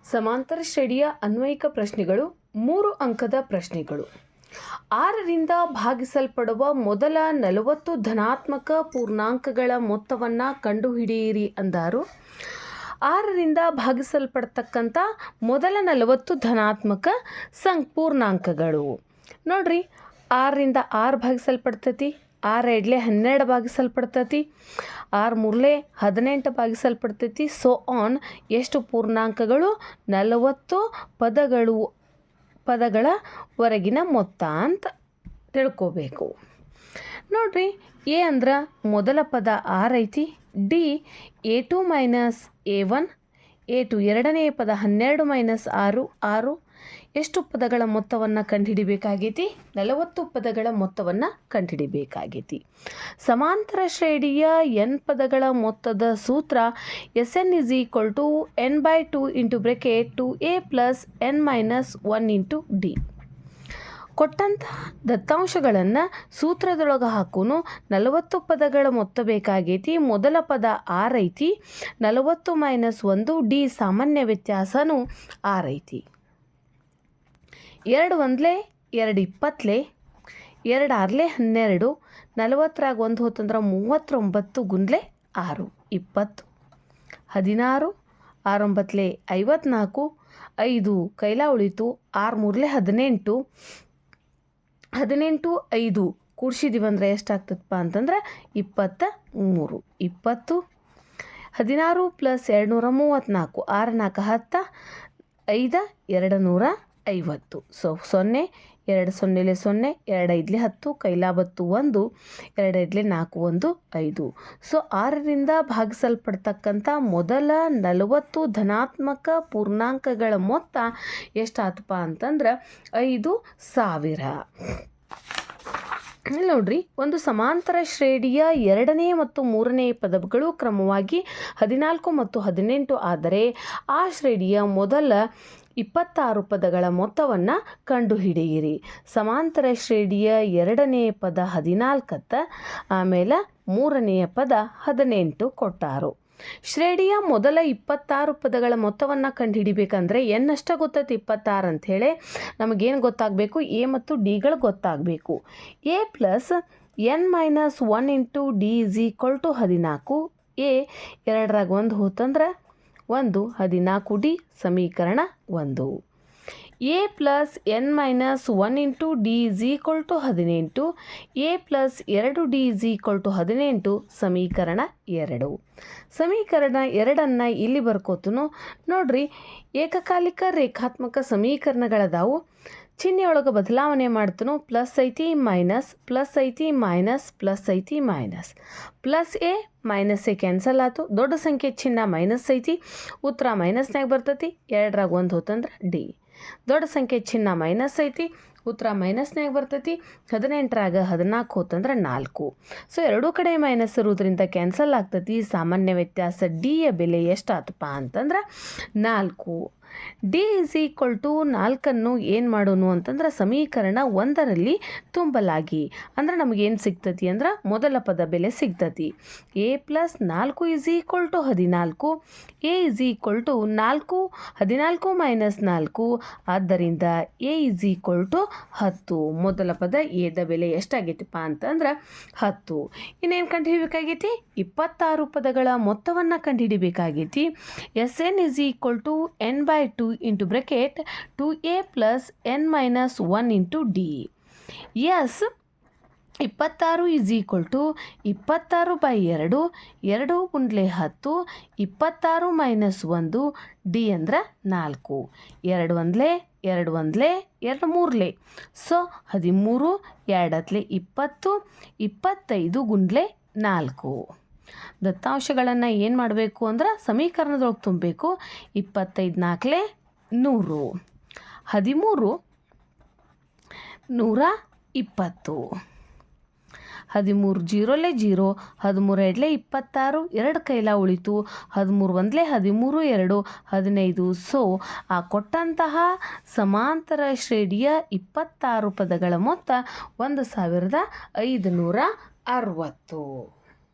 ಸಮಾಂತರ ಶ್ರೇಣಿಯ ಅನ್ವಯಿಕ ಪ್ರಶ್ನೆಗಳು 3 ಅಂಕದ ಪ್ರಶ್ನೆಗಳು. 6ರಿಂದ ಭಾಗಿಸಲ್ಪಡುವ ಮೊದಲ 40 ಧನಾತ್ಮಕ ಪೂರ್ಣಾಂಕಗಳ ಮೊತ್ತವನ್ನು ಕಂಡುಹಿಡಿಯಿರಿ ಅಂದಾರು. 6ರಿಂದ ಭಾಗಿಸಲ್ಪಡ್ತಕ್ಕಂಥ ಮೊದಲ 40 ಧನಾತ್ಮಕ ಪೂರ್ಣಾಂಕಗಳು ನೋಡ್ರಿ. 6ರಿಂದ 6 ಭಾಗಿಸಲ್ಪಡ್ತೈತಿ, 6 ಎಡ್ಲೆ 12 ಭಾಗಿಸಲ್ಪಡ್ತೈತಿ, 6 ಮೂರಲೆ 18 ಭಾಗಿಸಲ್ಪಡ್ತೈತಿ. ಸೊ ಆನ್ ಎಷ್ಟು ಪೂರ್ಣಾಂಕಗಳು? 40 ಪದಗಳ ಹೊರಗಿನ ಮೊತ್ತ ಅಂತ ತಿಳ್ಕೋಬೇಕು. ನೋಡ್ರಿ, ಎ ಅಂದ್ರೆ ಮೊದಲ ಪದ 6 ಐತಿ, ಡಿ A2 - A1, A2 ಎರಡನೆಯ ಪದ 12 - 6 ಎಷ್ಟು ಪದಗಳ ಮೊತ್ತವನ್ನು ಕಂಡುಹಿಡಿಬೇಕಾಗೈತಿ? 40 ಪದಗಳ ಮೊತ್ತವನ್ನು ಕಂಡುಹಿಡಿಬೇಕಾಗೈತಿ. ಸಮಾಂತರ ಶ್ರೇಣಿಯ n ಪದಗಳ ಮೊತ್ತದ ಸೂತ್ರ Sn = n/2 2a + n - 1 × d. ಕೊಟ್ಟಂಥ ದತ್ತಾಂಶಗಳನ್ನು ಸೂತ್ರದೊಳಗೆ ಹಾಕೂನು 40 ಪದಗಳ ಮೊತ್ತ ಬೇಕಾಗೈತಿ. ಮೊದಲ ಪದ 6 ಐತಿ, 40 - 1 ಡಿ ಸಾಮಾನ್ಯ ವ್ಯತ್ಯಾಸನೂ 6 ಐತಿ. 2 1 2 20 2 6 12 40ರಾಗ 1 ಹೋತಂದ್ರೆ 39 × 6 20 16 6 9 54 5 ಕೈಲ ಉಳಿತು 6 ಮೂರಲೆ 18 18 5 ಕೂಡಿಸಿದೀವಿ ಅಂದರೆ ಎಷ್ಟಾಗ್ತದಪ್ಪ ಅಂತಂದ್ರೆ 23 20 16 + 234 6 4 10 5 250. ಸೊ 0 2 0 0 2 5 10 ಕೈಲ ಬತ್ತು 1 2 5 4 1 5. ಸೊ 6ರಿಂದ ಭಾಗಿಸಲ್ಪಡ್ತಕ್ಕಂಥ ಮೊದಲ 40 ಧನಾತ್ಮಕ ಪೂರ್ಣಾಂಕಗಳ ಮೊತ್ತ ಎಷ್ಟಾತಪ್ಪ ಅಂತಂದ್ರೆ 5000. ನೋಡ್ರಿ, ಒಂದು ಸಮಾಂತರ ಶ್ರೇಣಿಯ 2ನೇ ಮತ್ತು 3ನೇ ಪದಗಳು ಕ್ರಮವಾಗಿ 14 ಮತ್ತು 18 ಆದರೆ ಆ ಶ್ರೇಣಿಯ ಮೊದಲ 26 ಪದಗಳ ಮೊತ್ತವನ್ನು ಕಂಡುಹಿಡಿಯಿರಿ. ಸಮಾಂತರ ಶ್ರೇಣಿಯ 2ನೇ ಪದ 14, ಆಮೇಲೆ 3ನೇ ಪದ 18 ಕೊಟ್ಟಾರು. ಶ್ರೇಣಿಯ ಮೊದಲ 26 ಪದಗಳ ಮೊತ್ತವನ್ನು ಕಂಡುಹಿಡಿಬೇಕಂದ್ರೆ ಎನ್ನಷ್ಟ ಗೊತ್ತೈತಿ 26 ಅಂಥೇಳಿ ನಮಗೇನು ಗೊತ್ತಾಗಬೇಕು? ಎ ಮತ್ತು ಡಿಗಳು ಗೊತ್ತಾಗಬೇಕು. A + n - 1 × d = 14. ಎ 2ರಾಗ 1 ಹೋತಂದ್ರೆ 1 14 ಡಿ ಸಮೀಕರಣ 1. A + n - 1 × d = 18. A + 2d = 18 ಸಮೀಕರಣ 2. ಸಮೀಕರಣ 2 ಇಲ್ಲಿ ಬರ್ಕೋತನು. ನೋಡ್ರಿ, ಏಕಕಾಲಿಕ ರೇಖಾತ್ಮಕ ಸಮೀಕರಣಗಳದಾವು. ಚಿಹ್ನೆಯೊಳಗೆ ಬದಲಾವಣೆ ಮಾಡ್ತನು. ಪ್ಲಸ್ ಐತಿ, ಮೈನಸ್, ಪ್ಲಸ್ ಐತಿ, ಮೈನಸ್, ಪ್ಲಸ್ ಐತಿ, minus. Plus A minus A cancel ಆಯ್ತು. ದೊಡ್ಡ ಸಂಖ್ಯೆ ಚಿಹ್ನೆ ಮೈನಸ್ ಐತಿ, ಉತ್ತರ ಮೈನಸ್ನಾಗ ಬರ್ತೈತಿ. 2ರಾಗ 1 ಹೋತಂದ್ರೆ ಡಿ. ದೊಡ್ಡ ಸಂಖ್ಯೆ ಚಿಹ್ನೆ ಮೈನಸ್ ಐತಿ, ಉತ್ತರ ಮೈನಸ್ನಾಗ ಬರ್ತೈತಿ. 18ರಾಗ 14 ಹೋತಂದ್ರೆ 4. ಸೊ ಎರಡೂ ಕಡೆ ಮೈನಸ್ ಇರೋದ್ರಿಂದ ಕ್ಯಾನ್ಸಲ್ ಆಗ್ತೈತಿ. ಸಾಮಾನ್ಯ ವ್ಯತ್ಯಾಸ ಡಿಯ ಬೆಲೆ ಎಷ್ಟಾತಪ್ಪ ಅಂತಂದ್ರೆ 4. ಡಿ = 4 ಏನು ಮಾಡೋನು ಅಂತಂದ್ರೆ ಸಮೀಕರಣ 1ರಲ್ಲಿ ತುಂಬಲಾಗಿ. ಅಂದ್ರೆ ನಮಗೇನು ಸಿಗ್ತತಿ ಅಂದ್ರೆ ಮೊದಲ ಪದ ಬೆಲೆ ಸಿಗ್ತತಿ. ಎ + 4 = 14. ಎ = 4 14 - 4, ಆದ್ದರಿಂದ ಎ = 10. ಮೊದಲ ಪದ ಎದ ಬೆಲೆ ಎಷ್ಟಾಗೈತಿಪ್ಪ ಅಂತಂದ್ರೆ 10. ಇನ್ನೇನು ಕಂಡುಹಿಡಿಬೇಕಾಗೈತಿ? 26 ಪದಗಳ ಮೊತ್ತವನ್ನು ಕಂಡುಹಿಡಿಬೇಕಾಗೈತಿ. Sn = n/2 2a + n - 1 × d. S 26 = 26/2 2 × 10 26 - 1 D ಅಂದ್ರೆ 4. 2 1 2 1 2 3 ಸೊ 13 2 20 25 × 4. ದತ್ತಾಂಶಗಳನ್ನು ಏನು ಮಾಡಬೇಕು ಅಂದ್ರೆ ಸಮೀಕರಣದೊಳಗೆ ತುಂಬಬೇಕು. 25 4 100, 13 120, 13 0 0, 13 2 26, 2 ಕೈಲ ಉಳಿತು. 13 1 13 2 15. ಸೊ ಆ ಕೊಟ್ಟಂತಹ ಸಮಾಂತರ ಶ್ರೇಣಿಯ 26 ಪದಗಳ ಮೊತ್ತ 1560.